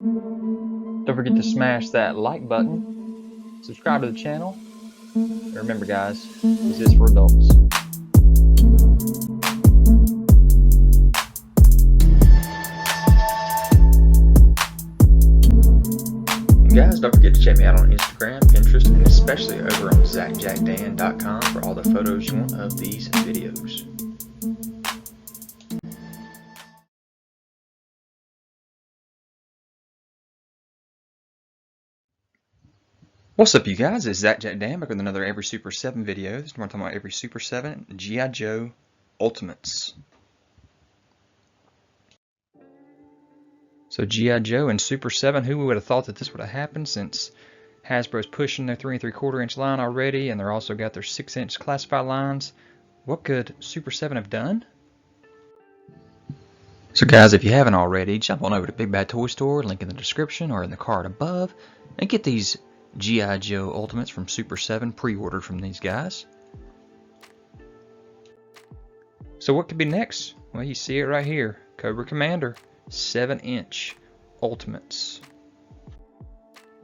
Don't forget to smash that like button, subscribe to the channel, and remember guys, this is for adults. And guys, don't forget to check me out on Instagram, Pinterest, and especially over on ZacJacDan.com for all the photos you want of these videos. What's up you guys, it's ZacJacDan back with another Every Super 7 video. This time we're talking about Every Super 7 G.I. Joe Ultimates. So G.I. Joe and Super 7, who would have thought that this would have happened, since Hasbro's pushing their 3 3/4 inch line already, and they're also got their 6-inch classified lines. What could Super 7 have done? So guys, if you haven't already, jump on over to Big Bad Toy Store, link in the description or in the card above, and get these G.I. Joe Ultimates from Super 7 pre-ordered from these guys. So what could be next? Well, you see it right here. Cobra Commander 7-inch Ultimates.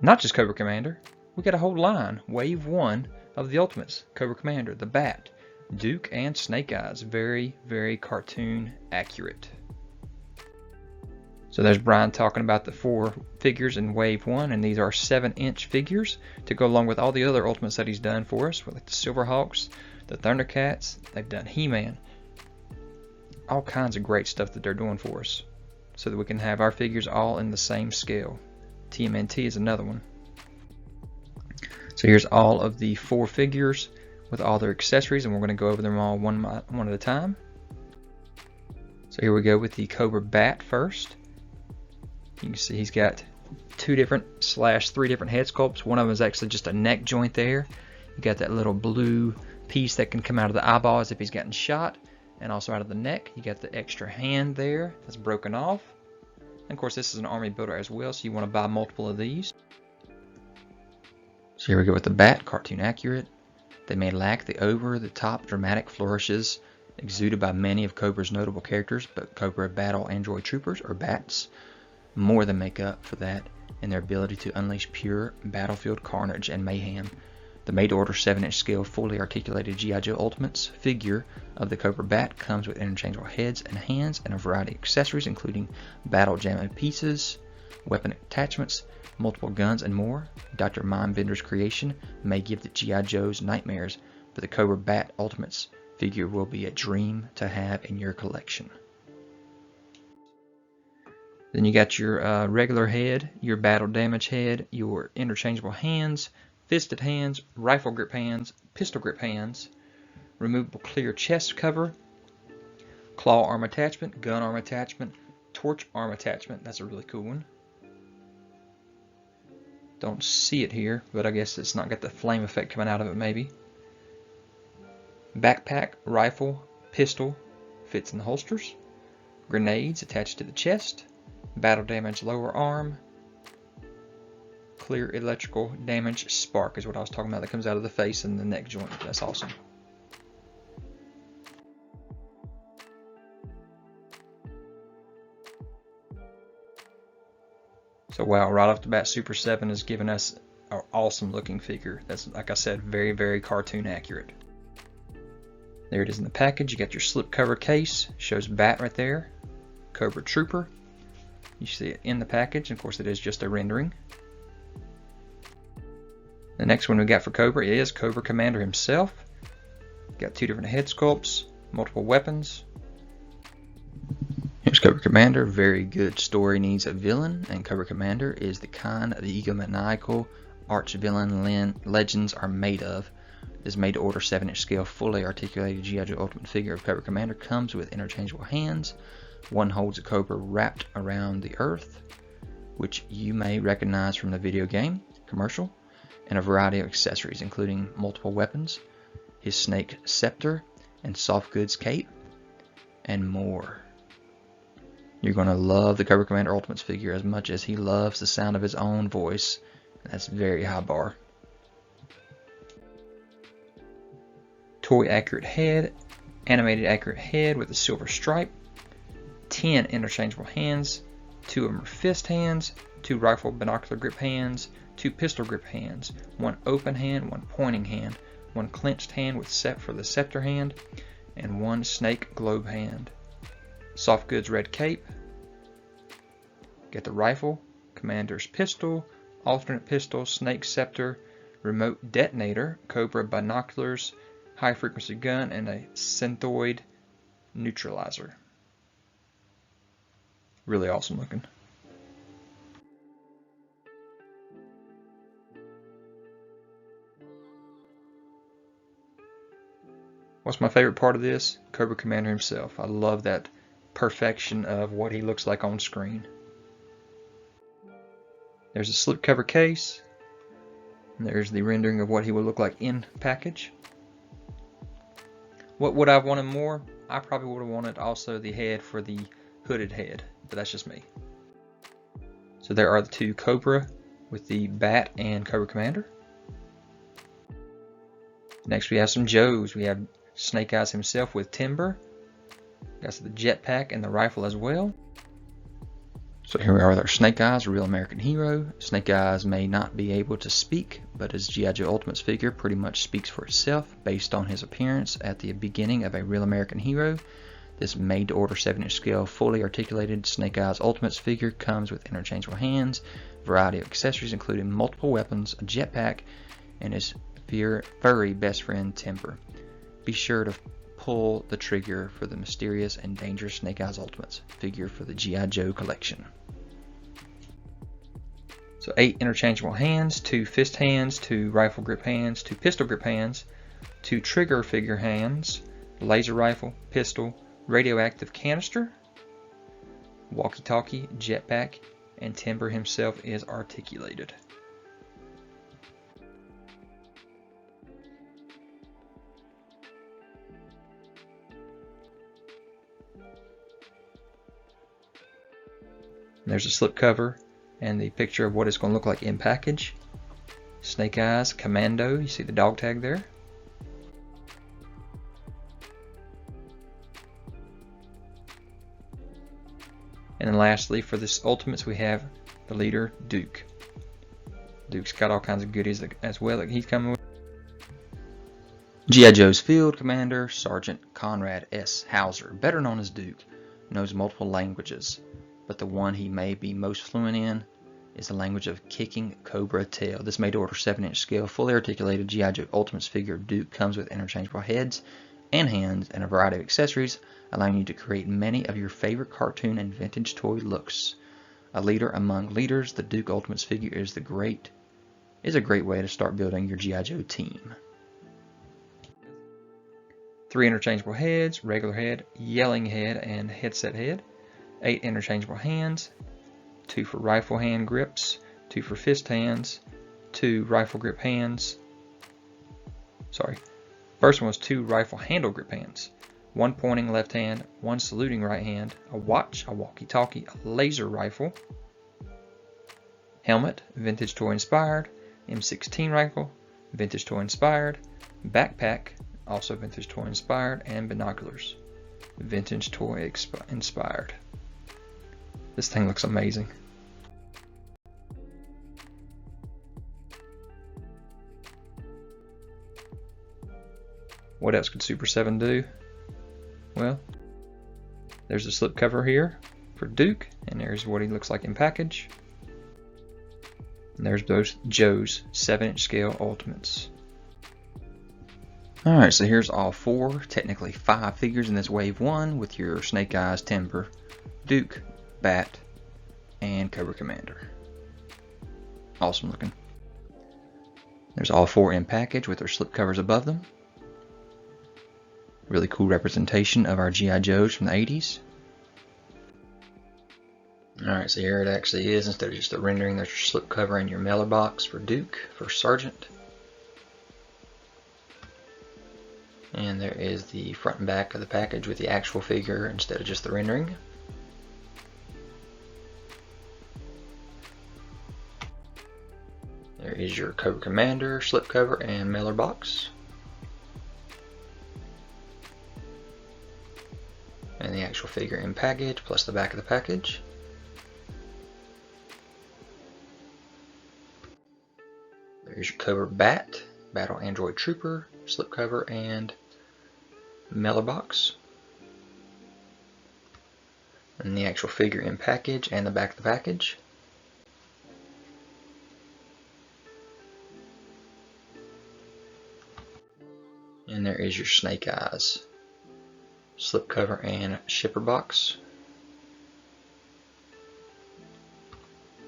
Not just Cobra Commander. We got a whole line. Wave 1 of the Ultimates. Cobra Commander, the Bat, Duke, and Snake Eyes. Very, very cartoon accurate. So there's Brian talking about the 4 figures in Wave 1, and these are 7-inch figures to go along with all the other Ultimates that he's done for us, like the Silverhawks, the Thundercats. They've done He-Man. All kinds of great stuff that they're doing for us, so that we can have our figures all in the same scale. TMNT is another one. So here's all of the 4 figures with all their accessories, and we're going to go over them all one at a time. So here we go with the Cobra Bat first. You can see he's got 2 different / 3 different head sculpts. One of them is actually just a neck joint there. You got that little blue piece that can come out of the eyeball as if he's gotten shot, and also out of the neck. You got the extra hand there that's broken off. And of course, this is an army builder as well, so you want to buy multiple of these. So here we go with the Bat, cartoon accurate. They may lack the over-the-top dramatic flourishes exuded by many of Cobra's notable characters, but Cobra Battle Android Troopers, or Bats, more than make up for that in their ability to unleash pure battlefield carnage and mayhem. The made-to-order 7-inch scale fully articulated G.I. Joe Ultimates figure of the Cobra Bat comes with interchangeable heads and hands and a variety of accessories, including battle jamming pieces, weapon attachments, multiple guns, and more. Dr. Mindbender's creation may give the G.I. Joes nightmares, but the Cobra Bat Ultimates figure will be a dream to have in your collection. Then you got your regular head, your battle damage head, your interchangeable hands, fisted hands, rifle grip hands, pistol grip hands, removable clear chest cover, claw arm attachment, gun arm attachment, torch arm attachment. That's a really cool one. Don't see it here, but I guess it's not got the flame effect coming out of it maybe. Backpack, rifle, pistol, fits in the holsters. Grenades attached to the chest. Battle damage lower arm. Clear electrical damage spark is what I was talking about, that comes out of the face and the neck joint. That's awesome. So wow, right off the bat, Super 7 is giving us an awesome looking figure. That's, like I said, very, very cartoon accurate. There it is in the package. You got your slip cover case. Shows Bat right there. Cobra Trooper. You see it in the package. Of course, it is just a rendering. The next one we got for Cobra is Cobra Commander himself. Got 2 different head sculpts, multiple weapons. Here's Cobra Commander. Very good story needs a villain, and Cobra Commander is the kind of the egomaniacal arch villain legends are made of. This made-to-order 7-inch scale fully articulated G.I. Joe Ultimate figure of Cobra Commander comes with interchangeable hands. One holds a cobra wrapped around the earth, which you may recognize from the video game commercial, and a variety of accessories, including multiple weapons, his snake scepter, and soft goods cape, and more. You're going to love the Cobra Commander Ultimates figure as much as he loves the sound of his own voice. That's very high bar. Toy accurate head, animated accurate head with a silver stripe, 10 interchangeable hands, 2 of them are fist hands, 2 rifle binocular grip hands, 2 pistol grip hands, 1 open hand, 1 pointing hand, 1 clenched hand with set for the scepter hand, and 1 snake globe hand. Soft goods red cape. Get the rifle, commander's pistol, alternate pistol, snake scepter, remote detonator, Cobra binoculars, high frequency gun, and a synthoid neutralizer. Really awesome looking. What's my favorite part of this? Cobra Commander himself. I love that perfection of what he looks like on screen. There's a slipcover case. And there's the rendering of what he would look like in package. What would I have wanted more? I probably would have wanted also the head for the hooded head, but that's just me. So there are the 2 Cobra with the B.A.T and Cobra Commander. Next we have some Joes. We have Snake Eyes himself with Timber. Got the jetpack and the rifle as well. So here we are with our Snake Eyes, a real American hero. Snake Eyes may not be able to speak, but his G.I. Joe Ultimates figure pretty much speaks for itself based on his appearance at the beginning of a real American hero. This made-to-order 7-inch scale, fully articulated Snake Eyes Ultimates figure comes with interchangeable hands, variety of accessories including multiple weapons, a jetpack, and his furry best friend Timber. Be sure to pull the trigger for the mysterious and dangerous Snake Eyes Ultimates figure for the G.I. Joe collection. So 8 interchangeable hands, 2 fist hands, 2 rifle grip hands, 2 pistol grip hands, 2 trigger figure hands, laser rifle, pistol, radioactive canister, walkie-talkie, jetpack, and Timber himself is articulated. There's a slipcover and the picture of what it's going to look like in package. Snake Eyes Commando, you see the dog tag there. And then lastly, for this Ultimates, we have the leader, Duke. Duke's got all kinds of goodies as well that he's coming with. G.I. Joe's Field Commander, Sergeant Conrad S. Hauser, better known as Duke, knows multiple languages, but the one he may be most fluent in is the language of kicking cobra tail. This made-to-order 7-inch scale, fully articulated G.I. Joe Ultimates figure of Duke comes with interchangeable heads and hands and a variety of accessories, allowing you to create many of your favorite cartoon and vintage toy looks. A leader among leaders, the Duke Ultimates figure is a great way to start building your G.I. Joe team. 3 interchangeable heads, regular head, yelling head, and headset head. 8 interchangeable hands, 2 for rifle hand grips, 2 for fist hands, 2 rifle grip hands. First one was 2 rifle handle grip hands, 1 pointing left hand, 1 saluting right hand, a watch, a walkie-talkie, a laser rifle, helmet, vintage toy inspired, M16 rifle, vintage toy inspired, backpack, also vintage toy inspired, and binoculars, vintage toy inspired. This thing looks amazing. What else could Super 7 do? Well, there's a slipcover here for Duke, and there's what he looks like in package. And there's both Joe's 7-inch scale Ultimates. Alright, so here's all 4, technically 5 figures in this wave 1 with your Snake Eyes, Timber, Duke, B.A.T, and Cobra Commander. Awesome looking. There's all 4 in package with their slipcovers above them. Really cool representation of our G.I. Joes from the 80s. Alright, so here it actually is. Instead of just a rendering, there's your slipcover and your mailer box for Duke, for Sergeant. And there is the front and back of the package with the actual figure instead of just the rendering. There is your Cobra Commander slipcover and mailer box. And the actual figure in package plus the back of the package. There's your Cobra B.A.T, Battle Android Trooper, slipcover, and mailer box. And the actual figure in package and the back of the package. And there is your Snake Eyes slipcover and shipper box.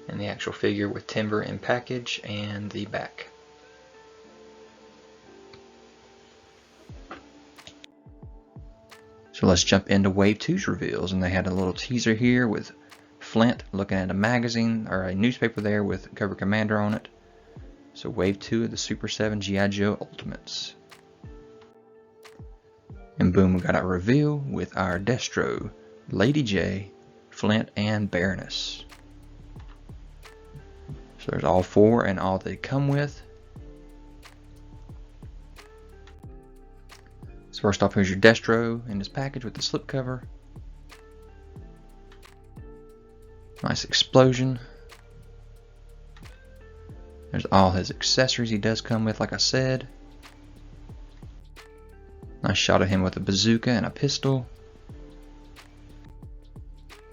And the actual figure with timber in package and the back. So let's jump into Wave 2's reveals, and they had a little teaser here with Flint looking at a magazine or a newspaper there with Cobra Commander on it. So Wave 2 of the Super 7 G.I. Joe Ultimates. And boom, we got our reveal with our Destro, Lady Jaye, Flint, and Baroness. So there's all four and all they come with. So first off, here's your Destro in this package with the slipcover. Nice explosion. There's all his accessories he does come with, like I said. Nice shot of him with a bazooka and a pistol.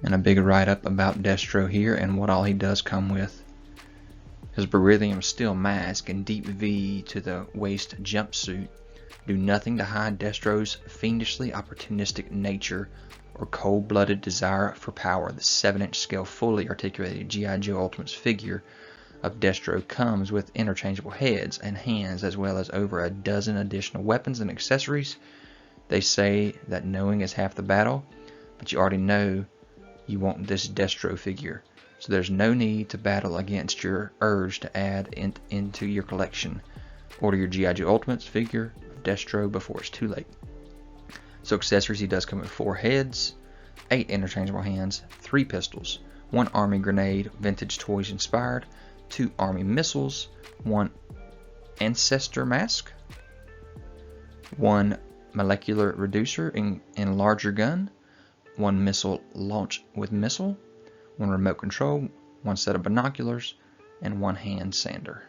And a big write-up about Destro here and what all he does come with. His beryllium steel mask and deep V to the waist jumpsuit do nothing to hide Destro's fiendishly opportunistic nature or cold-blooded desire for power. The 7-inch scale fully articulated G.I. Joe Ultimates figure of Destro comes with interchangeable heads and hands, as well as over a dozen additional weapons and accessories. They say that knowing is half the battle, but you already know you want this Destro figure, so there's no need to battle against your urge to add into your collection. Order your G.I. Joe Ultimates figure of Destro before it's too late. So accessories, he does come with 4 heads, 8 interchangeable hands, 3 pistols, 1 army grenade, vintage toys inspired, 2 army missiles, 1 ancestor mask, 1 molecular reducer in larger gun, 1 missile launch with missile, 1 remote control, 1 set of binoculars, and 1 hand sander.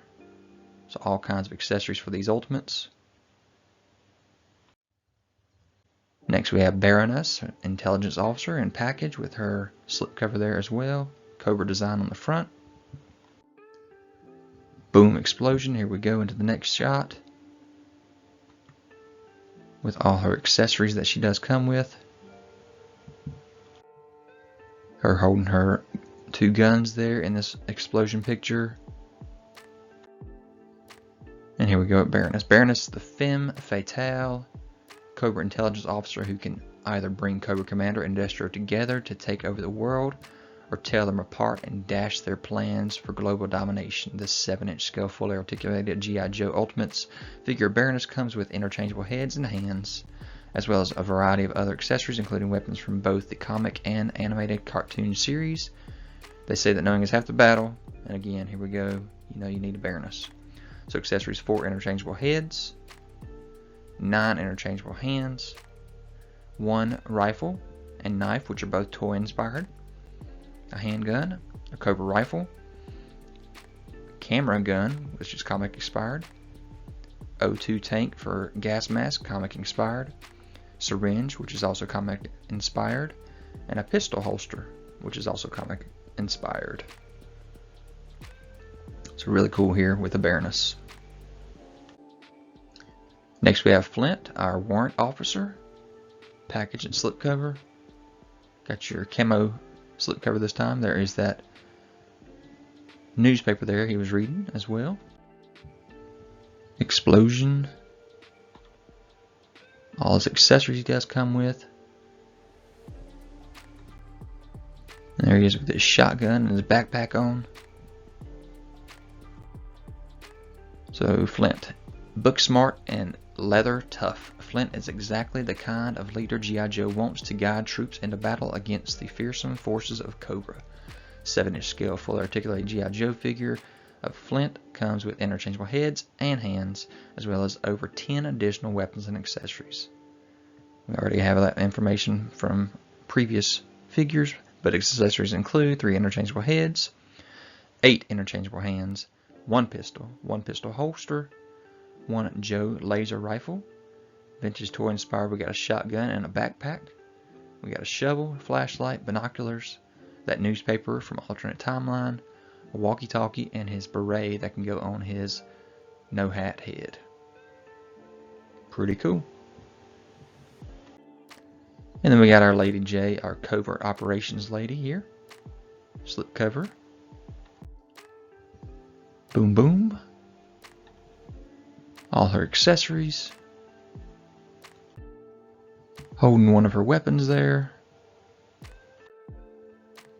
So all kinds of accessories for these Ultimates. Next we have Baroness, intelligence officer in package with her slipcover there as well. Cobra design on the front. Boom, explosion. Here we go into the next shot with all her accessories that she does come with. Her holding her 2 guns there in this explosion picture. And here we go at Baroness. Baroness, the femme fatale Cobra intelligence officer who can either bring Cobra Commander and Destro together to take over the world, or tear them apart and dash their plans for global domination. This 7-inch scale fully articulated G.I. Joe Ultimates figure Baroness comes with interchangeable heads and hands, as well as a variety of other accessories, including weapons from both the comic and animated cartoon series. They say that knowing is half the battle, and again, here we go, you know you need a Baroness. So accessories: 4 interchangeable heads, 9 interchangeable hands, 1 rifle and knife, which are both toy inspired, a handgun, a Cobra rifle, camera gun, which is comic inspired, O2 tank for gas mask, comic inspired, syringe, which is also comic inspired, and a pistol holster, which is also comic inspired. So really cool here with the Baroness. Next we have Flint, our warrant officer, package and slipcover. Got your camo slipcover this time. There is that newspaper there he was reading as well. Explosion. All his accessories he does come with. And there he is with his shotgun and his backpack on. So Flint, book smart and leather tough. Flint is exactly the kind of leader G.I. Joe wants to guide troops into battle against the fearsome forces of Cobra. 7-inch scale fully articulated G.I. Joe figure of Flint comes with interchangeable heads and hands, as well as over 10 additional weapons and accessories. We already have that information from previous figures, but accessories include 3 interchangeable heads, 8 interchangeable hands, one pistol holster, one Joe laser rifle, vintage toy inspired. We got a shotgun and a backpack. We got a shovel, flashlight, binoculars, that newspaper from alternate timeline, a walkie-talkie, and his beret that can go on his no hat head. Pretty cool. And then we got our Lady Jaye, our covert operations lady here. Slip cover. Boom boom. All her accessories. Holding one of her weapons there.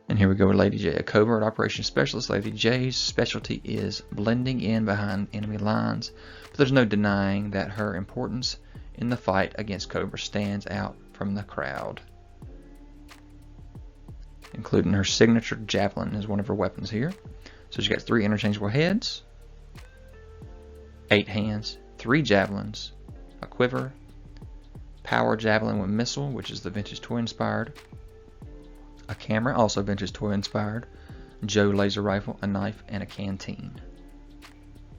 And here we go with Lady Jaye, a covert operations specialist. Lady Jaye's specialty is blending in behind enemy lines, but there's no denying that her importance in the fight against Cobra stands out from the crowd. Including her signature javelin is one of her weapons here. So she's got 3 interchangeable heads, 8 hands, 3 javelins, a quiver, power javelin with missile, which is the vintage toy inspired, a camera, also vintage toy inspired, Joe laser rifle, a knife, and a canteen.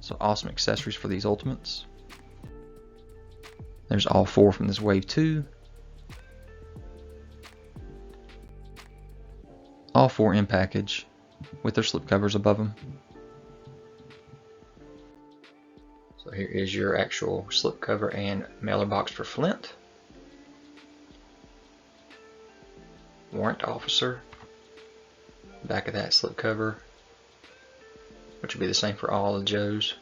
So awesome accessories for these ultimates. There's all 4 from this wave 2. All 4 in package with their slip covers above them. So here is your actual slip cover and mailer box for Flint. Warrant officer. Back of that slip cover, which will be the same for all the Joes.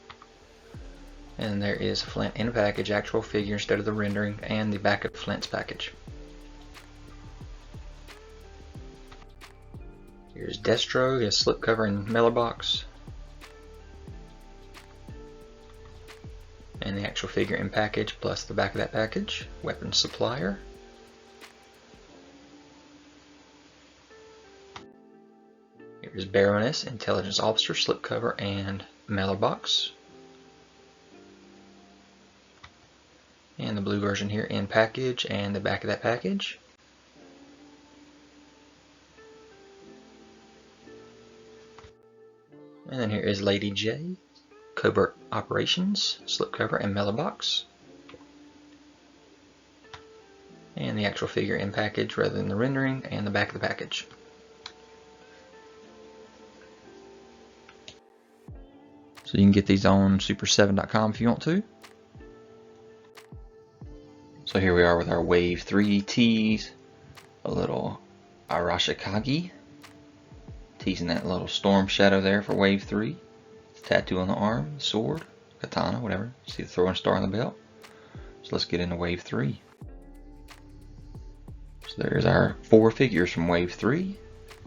And there is Flint in a package, actual figure instead of the rendering, and the back of Flint's package. Here's Destro, his slip cover and mailer box. And the actual figure in package, plus the back of that package, weapon supplier. Here's Baroness, intelligence officer, slipcover and mailer box. And the blue version here in package and the back of that package. And then here is Lady Jaye, covert operations, slipcover and mailer box. And the actual figure in package rather than the rendering, and the back of the package. So you can get these on super7.com if you want to. So here we are with our Wave 3 tees. A little Arashikage. Teasing that little Stormshadow there for Wave 3. Tattoo on the arm, sword, katana, whatever. See the throwing star on the belt. So let's get into Wave 3. So there's our 4 figures from Wave 3.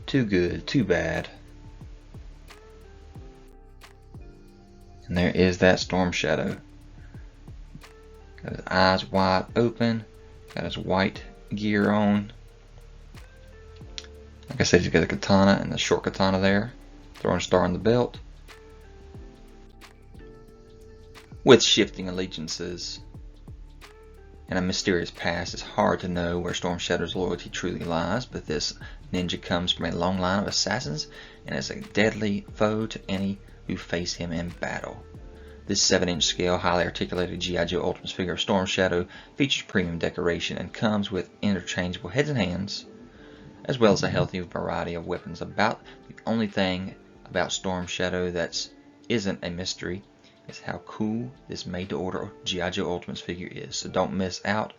Too good, too bad. And there is that Stormshadow. Got his eyes wide open. Got his white gear on. Like I said, he's got a katana and the short katana there. Throwing a star on the belt. With shifting allegiances and a mysterious past, it's hard to know where Stormshadow's loyalty truly lies, but this ninja comes from a long line of assassins and is a deadly foe to any who face him in battle. This 7-inch scale, highly articulated G.I. Joe Ultimates figure of Stormshadow features premium decoration and comes with interchangeable heads and hands, as well as a healthy variety of weapons. About the only thing about Stormshadow that isn't a mystery is how cool this made-to-order G.I. Joe Ultimates figure is, so don't miss out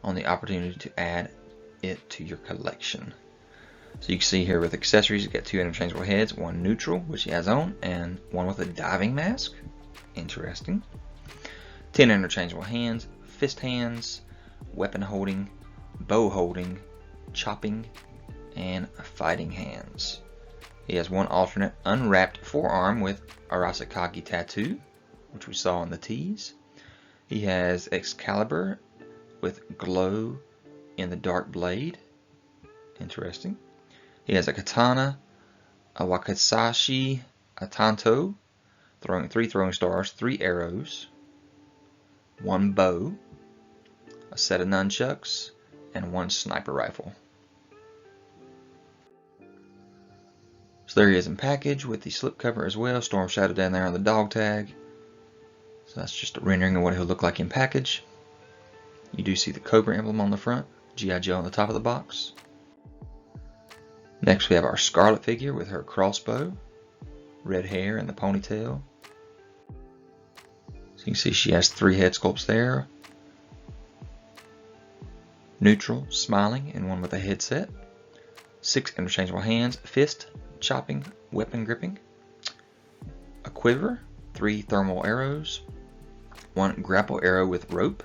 on the opportunity to add it to your collection. So you can see here with accessories, you've got 2 interchangeable heads, one neutral, which he has on, and one with a diving mask. Interesting. 10 interchangeable hands, fist hands, weapon holding, bow holding, chopping, and fighting hands. He has one alternate unwrapped forearm with Arashikage tattoo, which we saw in the tees. He has Excalibur with glow in the dark blade. Interesting. He has a katana, a wakizashi, a tanto, 3 throwing stars, 3 arrows, 1 bow, a set of nunchucks, and 1 sniper rifle. So there he is in package with the slipcover as well. Stormshadow down there on the dog tag. So that's just a rendering of what he'll look like in package. You do see the Cobra emblem on the front, G.I. Joe on the top of the box. Next we have our Scarlet figure with her crossbow, red hair and the ponytail. So you can see she has 3 head sculpts there. Neutral, smiling, and one with a headset. 6 interchangeable hands, fist, chopping, weapon gripping. A quiver, 3 thermal arrows. 1 grapple arrow with rope.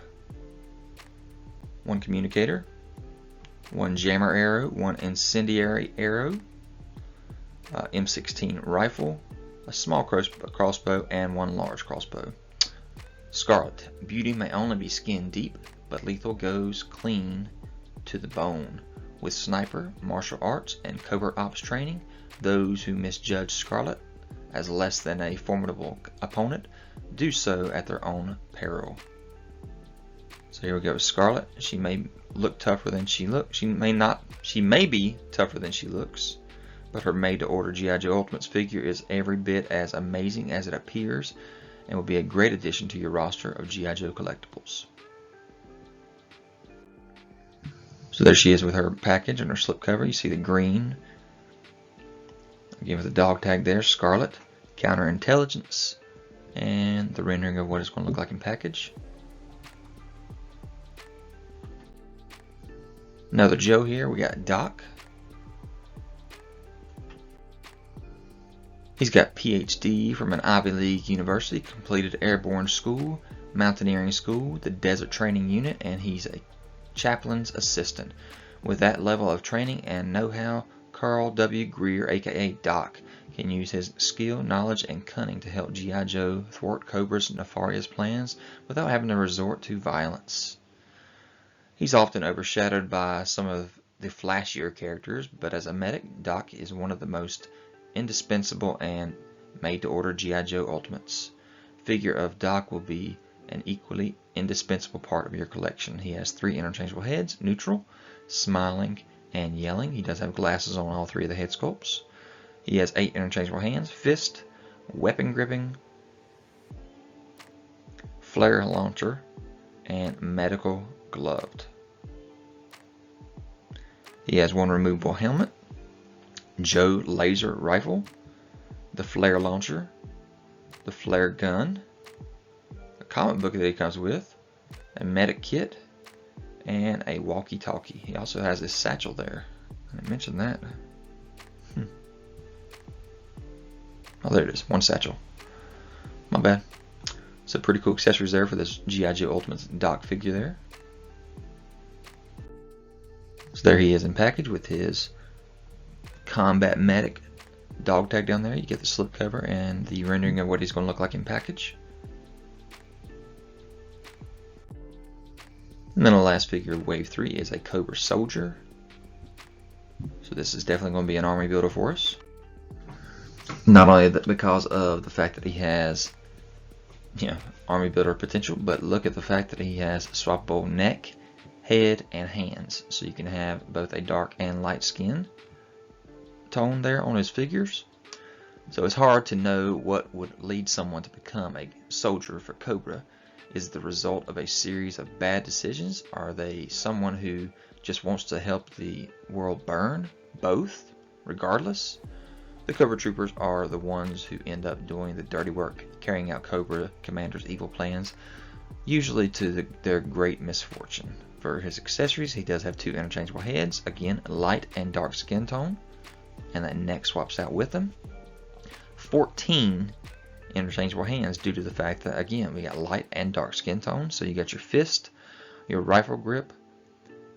1 communicator. 1 jammer arrow, 1 incendiary arrow. M16 rifle, a small crossbow, and 1 large crossbow. Scarlet, beauty may only be skin deep, but lethal goes clean to the bone. With sniper, martial arts, and covert ops training, those who misjudge Scarlet as less than a formidable opponent do so at their own peril. So here we go with Scarlet. She may look tougher than she looks. She may be tougher than she looks, but her made-to-order G.I. Joe Ultimates figure is every bit as amazing as it appears and will be a great addition to your roster of G.I. Joe collectibles. So there she is with her package and her slipcover. You see the green, again with the dog tag there, Scarlet, counterintelligence, and the rendering of what it's going to look like in package. Another Joe here, we got Doc. He's got PhD from an Ivy League university, completed airborne school, mountaineering school, the desert training unit, and he's a chaplain's assistant. With that level of training and know-how, Carl W. Greer, aka Doc, can use his skill, knowledge, and cunning to help G.I. Joe thwart Cobra's nefarious plans without having to resort to violence. He's often overshadowed by some of the flashier characters, but as a medic, Doc is one of the most indispensable and made-to-order G.I. Joe Ultimates. Figure of Doc will be an equally indispensable part of your collection. He has 3 interchangeable heads, neutral, smiling, and yelling. He does have glasses on all 3 of the head sculpts. He has 8 interchangeable hands, fist, weapon gripping, flare launcher, and medical gloved. He has 1 removable helmet, Joe laser rifle, the flare launcher, the flare gun, a comic book that he comes with, a medic kit, and a walkie-talkie. He also has this satchel there. I didn't mention that. Oh, there it is. 1 satchel. My bad. So pretty cool accessories there for this G.I. Joe Ultimates Doc figure there. So there he is in package with his combat medic dog tag down there. You get the slipcover and the rendering of what he's going to look like in package. And then the last figure, Wave 3, is a Cobra soldier. So this is definitely going to be an army builder for us. Not only that because of the fact that he has, army builder potential, but look at the fact that he has swappable neck, head, and hands. So you can have both a dark and light skin tone there on his figures. So it's hard to know what would lead someone to become a soldier for Cobra. Is the result of a series of bad decisions? Are they someone who just wants to help the world burn? Both, regardless. The Cobra Troopers are the ones who end up doing the dirty work, carrying out Cobra Commander's evil plans, usually to their great misfortune. For his accessories, he does have 2 interchangeable heads, again light and dark skin tone, and that neck swaps out with them. 14 interchangeable hands due to the fact that, again, we got light and dark skin tone. So you got your fist, your rifle grip,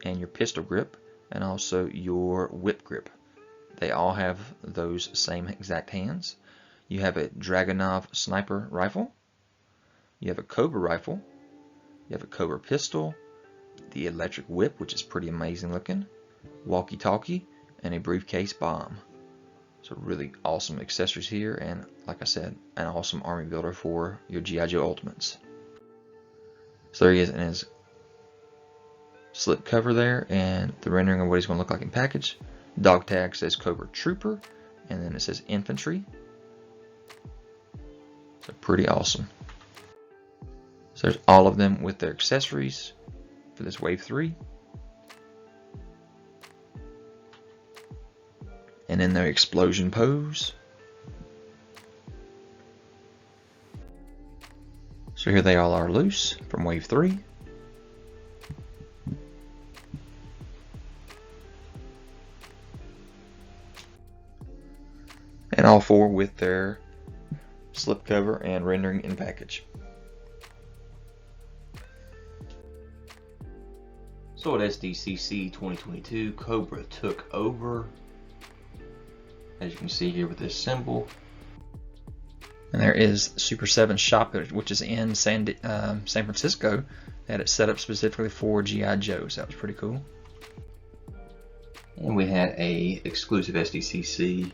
and your pistol grip, and also your whip grip. They all have those same exact hands. You have a Dragunov sniper rifle, you have a Cobra rifle, you have a Cobra pistol, the electric whip, which is pretty amazing looking, walkie-talkie, and a briefcase bomb. So really awesome accessories here, and like I said, an awesome army builder for your G.I. Joe Ultimates. So there he is in his slip cover there, and the rendering of what he's going to look like in package. Dog tag says Cobra Trooper, and then it says infantry. So pretty awesome. So there's all of them with their accessories for this wave 3. And in their explosion pose. So here they all are loose from wave 3. And all 4 with their slipcover and rendering in package. So at SDCC 2022, Cobra took over, as you can see here with this symbol. And there is Super 7 shop, which is in San Francisco. They had it set up specifically for G.I. Joes. That was pretty cool. And we had a exclusive SDCC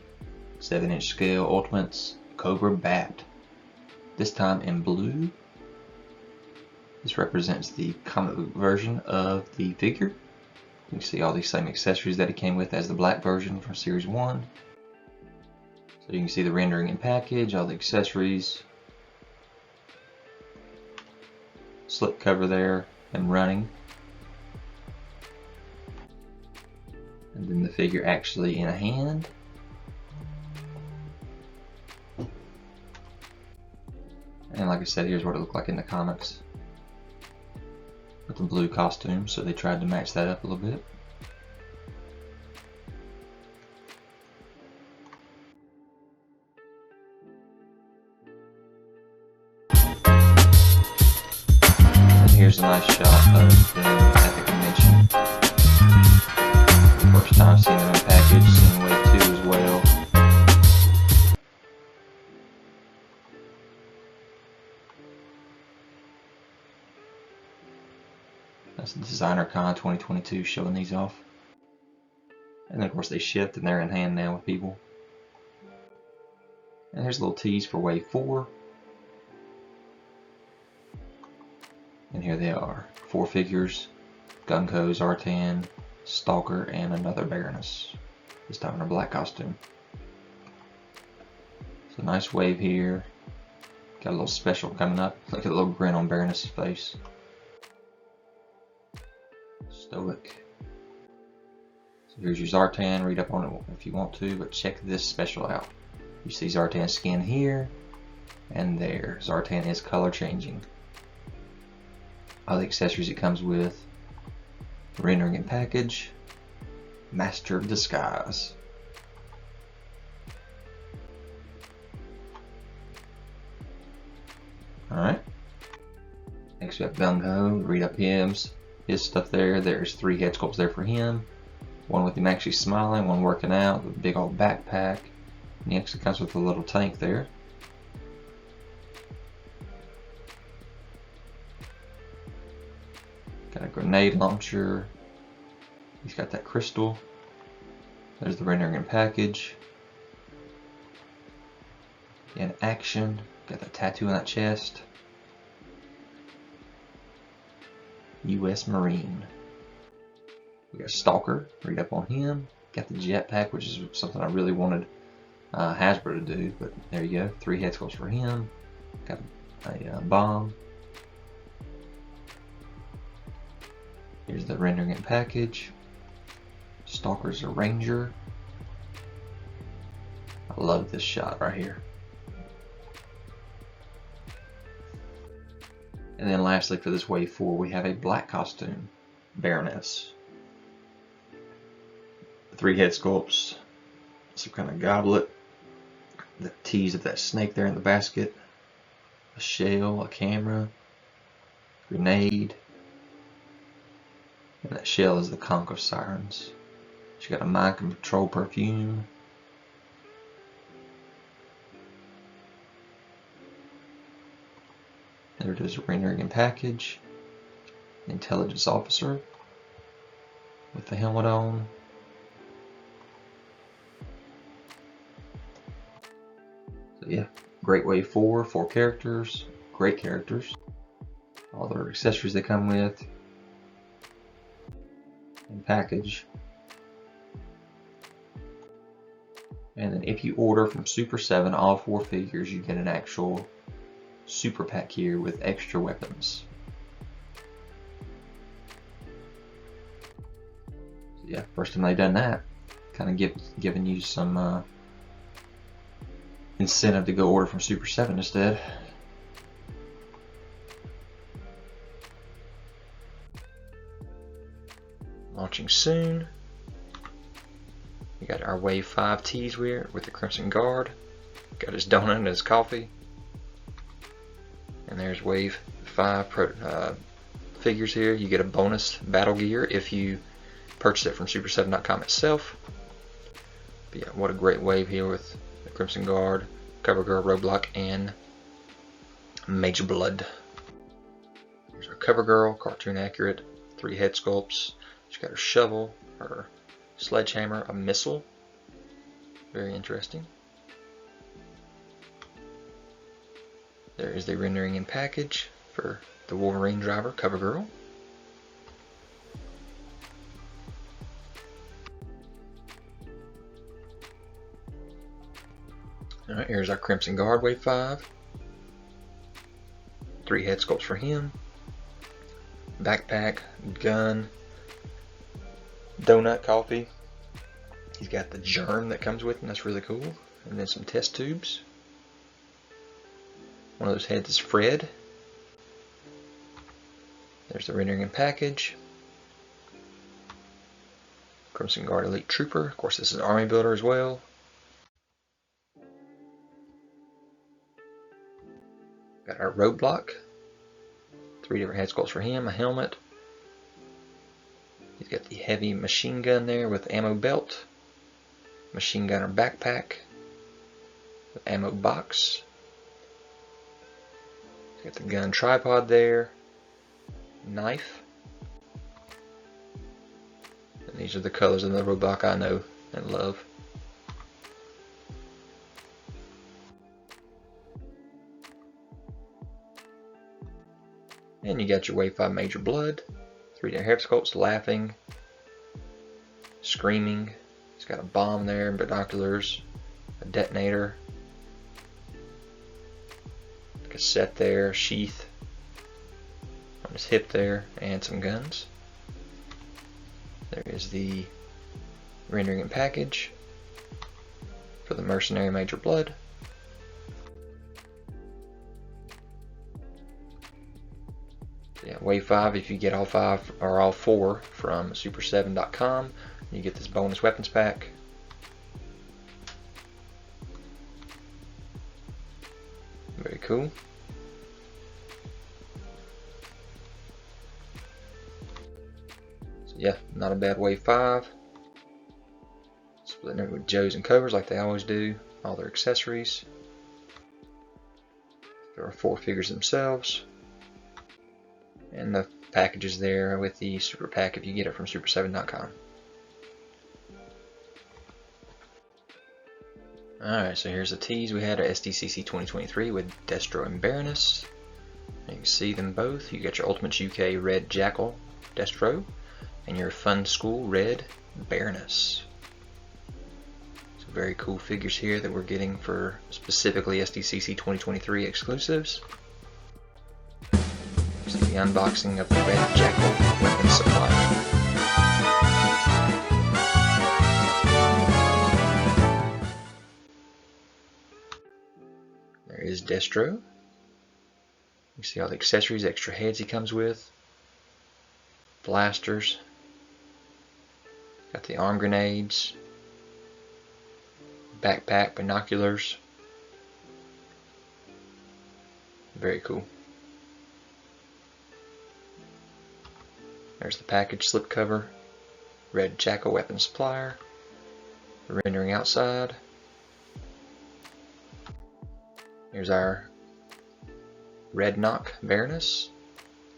7-inch scale Ultimates Cobra B.A.T. This time in blue. This represents the comic book version of the figure. You can see all these same accessories that it came with as the black version from Series 1. So you can see the rendering in package, all the accessories, slip cover there, and running. And then the figure actually in a hand. And like I said, here's what it looked like in the comics with the blue costume, so they tried to match that up a little bit. And here's a nice shot of them at the convention. First time seeing them in package, seeing wave 2 as well. That's the Designer Con 2022 showing these off. And then of course they shipped and they're in hand now with people. And here's a little tease for wave 4. And here they are. 4 figures. Gung Ho, Zartan, Stalker, and another Baroness. This time in a black costume. So nice wave here. Got a little special coming up. Look at the little grin on Baroness' face. Stoic. So here's your Zartan. Read up on it if you want to, but check this special out. You see Zartan's skin here and there. Zartan is color changing. All the accessories it comes with. Rendering in package. Master of Disguise. Alright. Next we have Gung Ho. Read up his stuff there. There's 3 head sculpts there for him. One with him actually smiling, one working out, with a big old backpack. And he actually comes with a little tank there. Got a grenade launcher. He's got that crystal. There's the rendering in package. In action. Got that tattoo on that chest. U.S. Marine. We got Stalker. Read up on him. Got the jetpack, which is something I really wanted Hasbro to do, but there you go. 3 head sculpts for him. Got a bomb. Here's the rendering in package. Stalker's a ranger. I love this shot right here. And then lastly for this wave 4 we have a black costume, Baroness. 3 head sculpts, some kind of goblet, the tease of that snake there in the basket, a shell, a camera, grenade, and that shell is the conch of sirens. She got a mind control perfume. There it is, rendering in package. Intelligence officer with the helmet on. So yeah, great wave 4 characters, great characters. All their accessories they come with. In package. And then if you order from Super 7 all 4 figures, you get an actual super pack here with extra weapons. So yeah, first time they've done that, kind of giving you some incentive to go order from Super 7 instead. Launching soon. We got our Wave 5 tees here with the Crimson Guard. Got his donut and his coffee. And there's Wave 5 figures here. You get a bonus battle gear if you purchase it from Super7.com itself. But yeah, what a great wave here with the Crimson Guard, Cover Girl, Roadblock, and Major Bludd. Here's our Cover Girl, cartoon accurate, 3 head sculpts. She's got her shovel, her sledgehammer, a missile. Very interesting. There is the rendering in package for the Wolverine driver, Cover Girl. Alright, here's our Crimson Guard Wave 5. 3 head sculpts for him. Backpack, gun, donut, coffee. He's got the germ that comes with him, that's really cool. And then some test tubes. One of those heads is Fred. There's the rendering and package. Crimson Guard Elite Trooper. Of course, this is Army Builder as well. Got our Roadblock. 3 different head sculpts for him, a helmet. He's got the heavy machine gun there with ammo belt. Machine gunner backpack. With ammo box. Got the gun tripod there, knife, and these are the colors of the Roadblock I know and love. And you got your Wave 5 Major Bludd, 3 different head sculpts, laughing, screaming. He's got a bomb there, binoculars, a detonator. Cassette there, sheath on his hip there, and some guns. There is the rendering and package for the mercenary Major Bludd. Yeah, Wave 5, if you get all 5 or all 4 from Super7.com, you get this bonus weapons pack. Very cool. So yeah, not a bad Wave 5. Splitting it with Joes and Cobras like they always do. All their accessories. There are 4 figures themselves. And the packages there with the super pack if you get it from Super7.com. Alright, so here's the tees we had at SDCC 2023 with Destro and Baroness. You can see them both. You got your Ultimates UK Red Jackal Destro and your Fun School Red Baroness. Some very cool figures here that we're getting for specifically SDCC 2023 exclusives. Here's the unboxing of the Red Jackal weapon supply. There is Destro. You see all the accessories, extra heads he comes with. Blasters. Got the arm grenades. Backpack, binoculars. Very cool. There's the package slipcover. Red Jackal weapon supplier. The rendering outside. Here's our Rednok Baroness,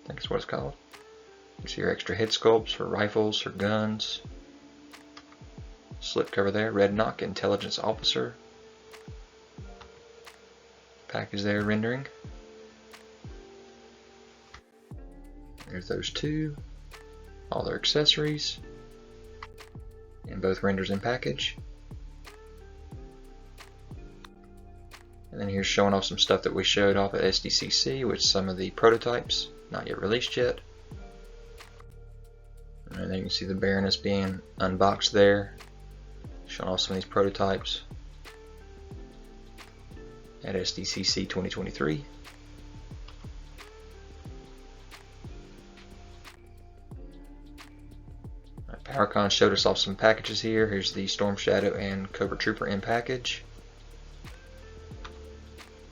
I think that's what it's called. You see your extra head sculpts for rifles or guns. Slipcover there, Rednok Intelligence Officer. Package there, rendering. There's those 2. All their accessories. And both renders in package. And then here's showing off some stuff that we showed off at SDCC, with some of the prototypes, not yet released yet. And then you can see the Baroness being unboxed there, showing off some of these prototypes at SDCC 2023. PowerCon showed us off some packages here. Here's the Stormshadow and Cobra Trooper in package,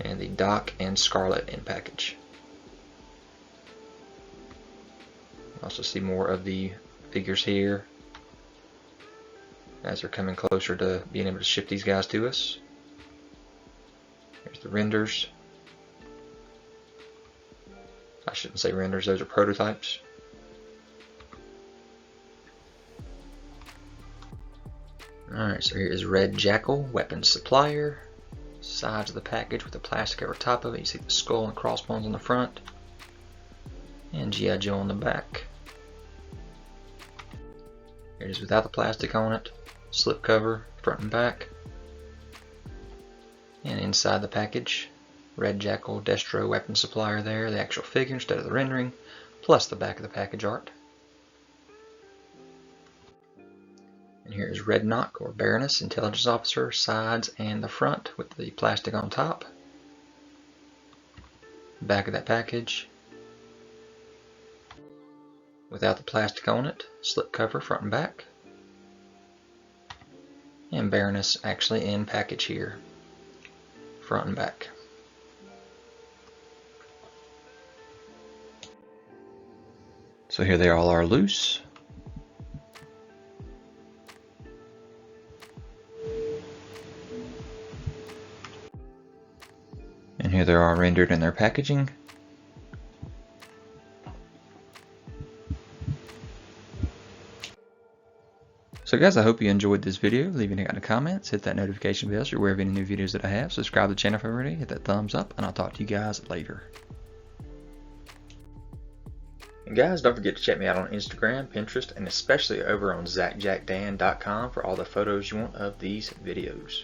and the Doc and Scarlet in package. Also see more of the figures here as they're coming closer to being able to ship these guys to us. Here's the renders. I shouldn't say renders, those are prototypes. Alright, so here is Red Jackal, weapons supplier. Sides of the package with the plastic over top of it. You see the skull and crossbones on the front, and G.I. Joe on the back. Here it is without the plastic on it. Slip cover, front and back. And inside the package, Red Jackal, Destro weapon supplier there, the actual figure instead of the rendering, plus the back of the package art. And here is Rednok, or Baroness, intelligence officer, sides and the front with the plastic on top. Back of that package, without the plastic on it, slip cover, front and back. And Baroness actually in package here, front and back. So here they all are loose. And here they are rendered in their packaging. So guys, I hope you enjoyed this video. Leave any kind of comments, hit that notification bell so you're aware of any new videos that I have. Subscribe to the channel if you're already, hit that thumbs up, and I'll talk to you guys later. And guys, don't forget to check me out on Instagram, Pinterest, and especially over on ZacJacDan.com for all the photos you want of these videos.